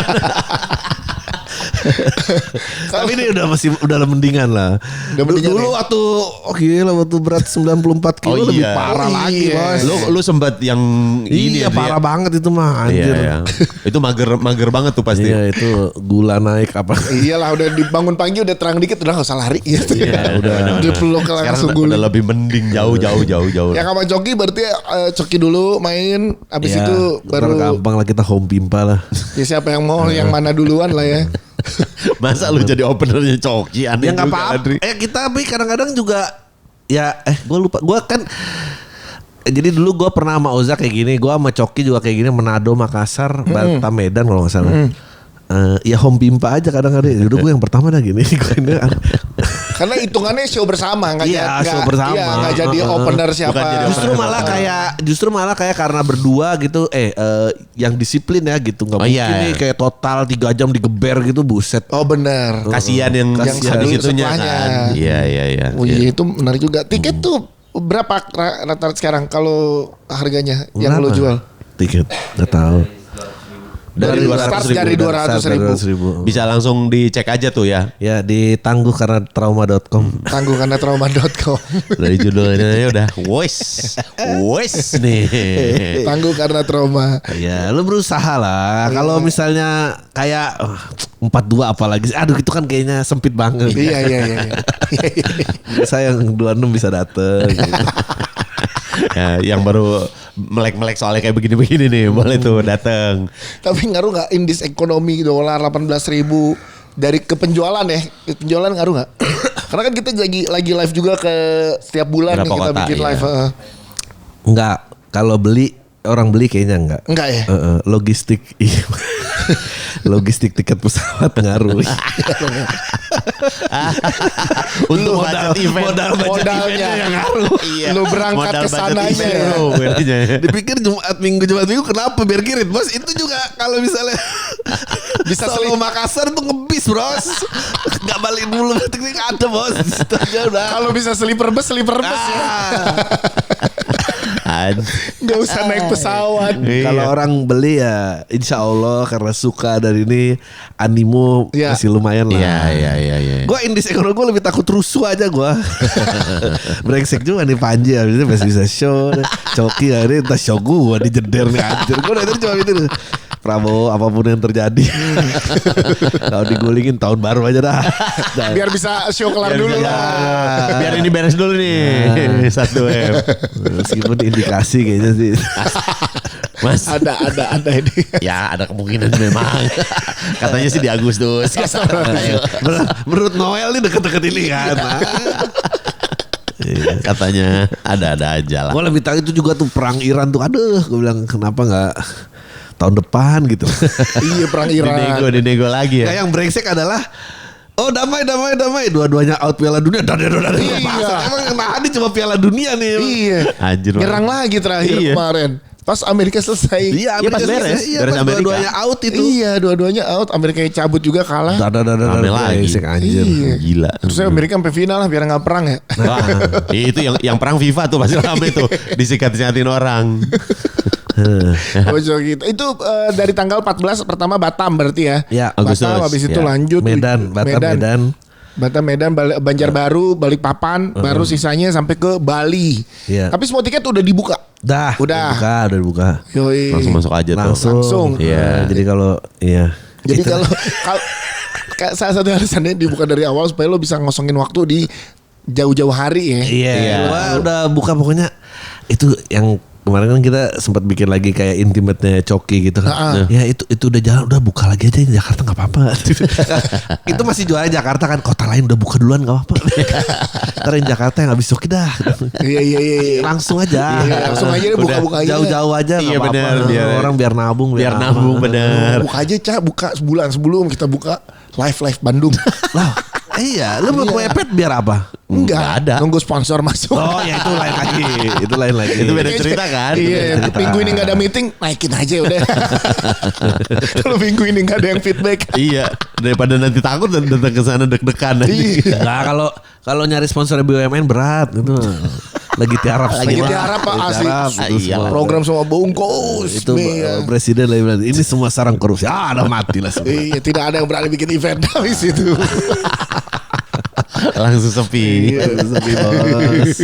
Tapi ini udah mendingan lah. Udah mendingan Dulu ya? waktu gila waktu berat 94 kilo Oh lebih iya. parah Oh lagi iya. bos. Lu sempat yang ini Iya ya, Dri, parah ya? banget itu mah anjir. Iya. Itu mager banget tuh pasti. Iya itu gula naik apa. Iyalah udah dibangun pagi udah terang dikit udah gak usah lari gitu. Iya, udah peluk Sekarang langsung udah guling. lebih mending jauh. Ya sama Coki berarti Coki dulu main habis Ya, itu ntar baru gampang lah kita home pimpa lah. ya siapa yang mau yang mana duluan lah ya. Masa lu jadi openernya Coki aneh Ya nggak juga, apa-apa. Adri. Kita tapi kadang-kadang juga ya gue lupa. Gue kan jadi dulu gue pernah sama Oza kayak gini. Gue sama Coki juga kayak gini. Manado, Makassar, Batam, Medan kalau nggak salah. Ya home pimpa aja kadang-kadang. Dulu gue yang pertama dah gini. Karena hitungannya show bersama nggak Iya, nggak- show bersama. Iya, nggak jadi opener siapa. Bukan jadi Justru malah kayak karena berdua gitu yang disiplin ya gitu nggak Oh, mungkin iya. nih kayak total 3 jam digeber gitu buset. Oh benar. Kasihan yang Kasihan. habis itunya Setelahnya. kan. Iya. Oh iya itu menarik juga. Tiket tuh berapa rata-rata sekarang kalau harganya yang lo Berapa? jual? Tiket nggak tahu. Dari Start dari 200.000. Bisa langsung dicek aja tuh ya. Ya ditangguh karena trauma.com. Tangguh karena trauma.com. Dari judulnya udah wes nih. Tangguh karena trauma. Ya lu berusaha lah. Kalau misalnya kayak 42 apalagi. Aduh itu kan kayaknya sempit banget. Iya. Saya yang 26 bisa dateng gitu. Ya, yang baru melek-melek soalnya kayak begini-begini nih, boleh tuh datang. Tapi ngaruh nggak indeks ekonomi dolar 18.000 dari ke penjualan ya? Penjualan ngaruh nggak? Karena kan kita lagi live juga ke setiap bulan nih Berapa kita kota, bikin iya. live. Enggak. Kalau orang beli kayaknya enggak. Enggak ya? Logistik. Iya. Logistik tiket pesawat ngaruh. Untuk modal- budget event. Modalnya yang ngaruh. Iya. Lu berangkat Modal ke budget sananya event, ya. bro, bedanya. Dipikir Jumat Minggu kenapa biar kirit bos. Itu juga kalau misalnya Bisa Solo Makassar tuh ngebis bros. Gak balik dulu berarti nggak ada bos. Itu aja udah. Kalau bisa sleeper bus ya. Nggak usah naik pesawat. Iya. Kalau orang beli ya insya Allah karena suka dari ini animo Iya. masih lumayan lah. Iya. Gue indis ekonomi gue lebih takut rusuh aja gue. Brengsek juga nih Panji abis itu masih bisa show. Coki hari entah show gue dijeder nih anjir. Gue dari tadi cuma itu. Prabowo apapun yang terjadi. Kalau digulingin tahun baru aja dah. Biar bisa show kelar dulu bisa. lah. Biar ini beres dulu nih. 1M. Meskipun indikasi kayaknya sih. Mas. Ada ini. Ya ada kemungkinan memang. Katanya sih di Agustus. Menurut Noel nih deket-deket ini kan. Katanya ada aja lah. Gue lebih tahu itu juga tuh perang Iran tuh. Aduh, gue bilang kenapa nggak tahun depan gitu. Iya perang Iran. Dinego lagi ya. Nah, yang brengsek adalah damai. Dua-duanya out Piala Dunia. Iya. Emang yang nahan cuma Piala Dunia nih. Iya. Anjir. Nyerang lagi terakhir Iya. kemarin. Pas Amerika selesai. Iya, pas beres. Iya, Beres pas Amerika. dua-duanya out itu. Iya, dua-duanya out. Amerika yang cabut juga kalah. Rame lagi. Brengsek anjir. Iya. Gila. Terus Amerika sampai final lah biar nggak perang ya. Wah, itu yang perang FIFA tuh pasti rame tuh. Disikat-sikatin orang. Bocor gitu. Itu dari tanggal 14 pertama Batam berarti ya. Ya, Agustus. Batam habis itu Ya. lanjut Batam, Medan, Banjarbaru, Balikpapan, baru sisanya sampai ke Bali. Iya. Tapi semua tiket udah dibuka. Udah dibuka. Yoi. Langsung masuk aja tuh. Langsung. Iya. Jadi kalau Jadi Gitu. kalau salah satu alasannya dibuka dari awal supaya lo bisa ngosongin waktu di jauh-jauh hari ya. Iya. Gua udah buka pokoknya itu yang kemarin kan kita sempat bikin lagi kayak intimate-nya Coki gitu kan. Ya itu udah jalan, udah buka lagi aja di Jakarta nggak apa-apa. Itu masih jualan Jakarta kan, kota lain udah buka duluan nggak apa-apa. Ntar yang Jakarta yang habis Coki dah. Iya. Langsung aja. Iya, langsung aja deh, buka-buka aja. Jauh-jauh aja nggak Iya, apa-apa. benar. Orang biar nabung. Biar nabung bener. Buka aja buka sebulan sebelum kita buka live Bandung. Lah, iya, lu mau mepet biar apa? Enggak ada. Nunggu sponsor masuk. Oh ya itu lain lagi. Itu lain lagi. Itu beda cerita kan? Iya, Beda cerita. minggu ini nggak ada meeting, naikin aja udah. Kalau minggu ini nggak ada yang feedback. Iya, daripada nanti takut dan datang ke sana deg-degan nanti. Iya. Nah kalau nyari sponsor BUMN berat itu. Lagi tiarap. Lagi tiarap, Pak, asli. Iyalah. Program sama bungkus. Itu Iya. presiden lagi bilang ini semua sarang korupsi. Udah mati lah semua. Iya, tidak ada yang berani bikin event habis itu. Langsung sepi. Sepi bos.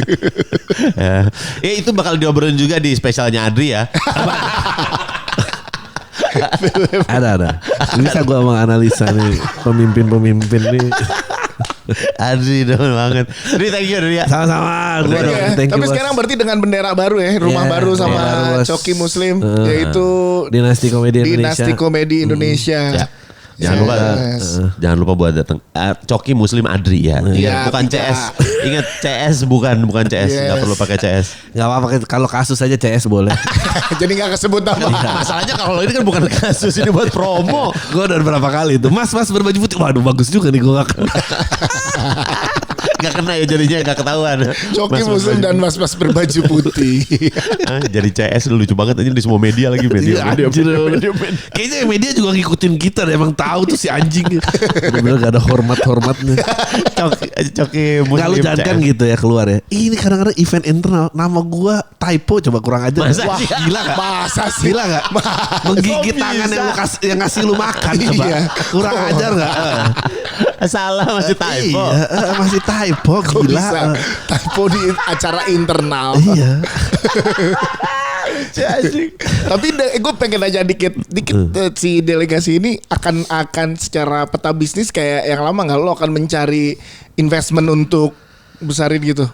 Ya. Itu bakal diobrolin juga di spesialnya Adri ya. Ada. Bisa gue menganalisa nih pemimpin nih. Adri demen banget. Adri thank you Adri ya. Sama-sama. Gua Iya, dong, thank you, tapi bos. sekarang berarti dengan bendera baru ya, rumah Iya, baru sama baru, bos. Coki Muslim, yaitu Dinasti Komedi Indonesia. Dinasti Komedi Indonesia. Ya. Jangan lupa, Yes. jangan lupa buat datang. Coki Muslim Adri ya. Ingat, Iya, bukan tidak. CS. Ingat CS bukan CS. Nggak Yes. perlu pakai CS. Gak apa-apa kalau kasus aja CS boleh. Jadi nggak kesebut nama. Masalahnya kalau ini kan bukan kasus, ini buat promo. Gue udah berapa kali itu. Mas berbaju putih. Waduh bagus juga nih gue gak Gak kena ya jadinya, gak ketahuan. Coki Mas Muslim berbaju- dan mas-mas berbaju putih. Jadi CS lucu banget aja di semua media lagi. Iya, anjir. Kayaknya media juga ngikutin kita deh. Emang tahu tuh si anjing. Bener-bener gak ada hormatnya. Coki Muslim. Nggak lu jangan kan CS. gitu ya keluar ya. Ini kadang-kadang event internal. Nama gua typo coba kurang aja. Masa Wah sih? gila gak? Masa sih? Gila gak? Menggigit Kok tangan bisa? yang ngasih lu makan coba. Iya. Kurang ajar gak? Salah masih typo. Iya, masih typo Kok gila. bisa typo di acara internal? Iya. Tapi gue pengen nanya dikit si delegasi ini akan secara peta bisnis kayak yang lama nggak, lo akan mencari investment untuk besarin gitu?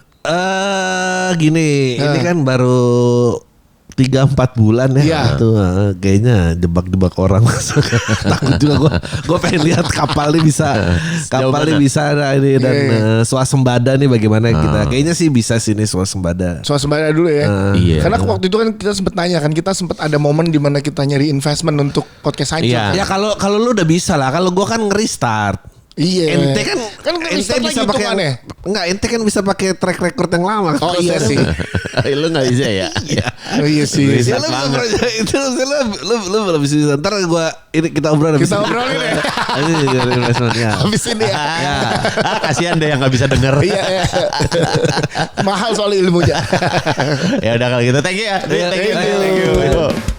Gini, ini kan baru 3-4 bulan ya. Iya. Itu kayaknya jebak-jebak orang. Takut juga gue pengen lihat kapalnya bisa ini dan swasembada nih bagaimana kita. Kayaknya sih bisa sini swasembada. Swasembada dulu ya. Iya. Karena waktu itu kan kita sempat nanya kan, kita sempat ada momen di mana kita nyari investment untuk podcast Hancur. Iya. Ya kalau lu udah bisa lah. Kalau gua kan nge-restart. Iya. Ente kan restart lagi pakai hitungannya. enggak, ente kan bisa pakai track record yang lama. Oh iya sih. Lu gak bisa ya? Oh iya sih. Ya, lu belum bisa. Ntar kita obrol Kita obrolin ya. investmentnya. Habis ini ya. Kasihan deh yang gak bisa denger. Iya, iya. Mahal soal ilmunya. Ya udah kalau gitu thank you ya. Iya, Thank you. thank you. Thank you.